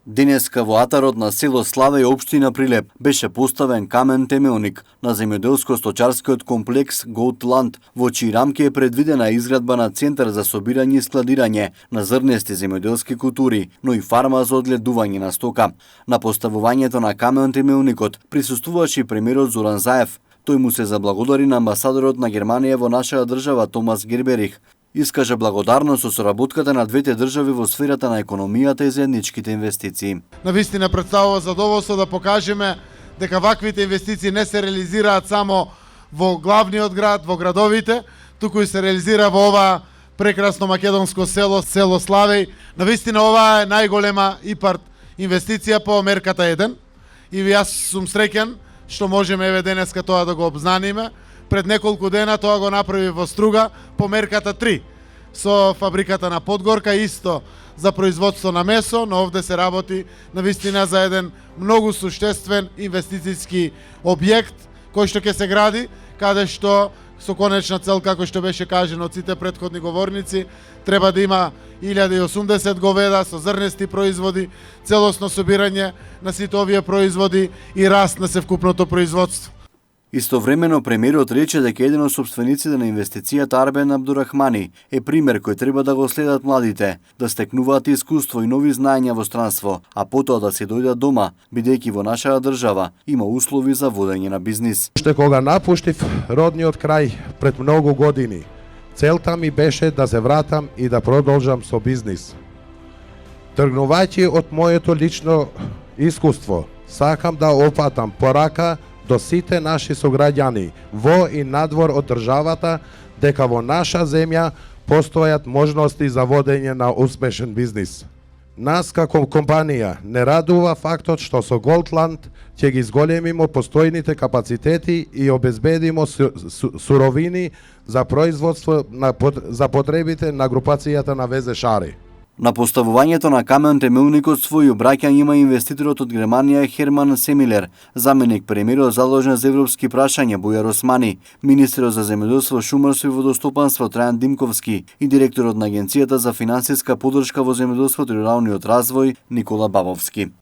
Денеска во атарот на село Славе и општина Прилеп беше поставен камен темелник на земјоделско-сточарскиот комплекс Голдланд, во чии рамки е предвидена изградба на центар за собирање и складирање на зрнести земјоделски култури, но и фарма за одледување на стока. На поставувањето на камен темелникот присуствуваше и премиерот Зоран Заев. Тој му се заблагодари на амбасадорот на Германија во нашата држава Томас Герберих. Искаже благодарност со соработката на двете држави во сферата на економијата и заедничките инвестиции. Навистина представува задоволство да покажеме дека ваквите инвестиции не се реализираат само во главниот град, во градовите, туку и се реализира во ова прекрасно македонско село, село Славеј. Навистина ова е најголема ИПАРД инвестиција по мерката 1 и јас сум среќен што можеме еве денеска тоа да го обзнаниме. Пред неколку дена тоа го направи во Струга по мерката 3 со фабриката на Подгорка, исто за производство на месо, но овде се работи навистина за еден многу суштествен инвестицијски објект кој што ќе се гради, каде што со конечна цел, како што беше кажено од сите претходни говорници, треба да има 1080 говеда со зрнести производи, целосно собирање на сите овие производи и раст на севкупното производство. Истовремено премиерот рече дека еден од собствениците на инвестицијата Арбен Абдурахмани е пример кој треба да го следат младите, да стекнуваат искуство и нови знаења во странство, а потоа да се дојдат дома, бидејќи во нашата држава има услови за водење на бизнис. Уште кога напуштив родниот крај пред многу години, целта ми беше да се вратам и да продолжам со бизнис. Тргнувајќи од моето лично искуство, сакам да опатам порака до сите наши сограѓани во и надвор од државата дека во наша земја постојат можности за водење на успешен бизнис. Нас како компанија не радува фактот што со Голдланд ќе ги зголемимо постојните капацитети и обезбедимо суровини за производство за потребите на групацијата на ВЗ Шари. На поставувањето на камен темелникот свој обраќање има инвеститорот од Германија Херман Семилер, заменик премиерот задолжен за европски прашања Бујар Османи, министерот за земјоделство, шумарство и водостопанство Трајан Димковски и директорот на Агенцијата за финансиска поддршка во земјоделството и руралниот развој Никола Бабовски.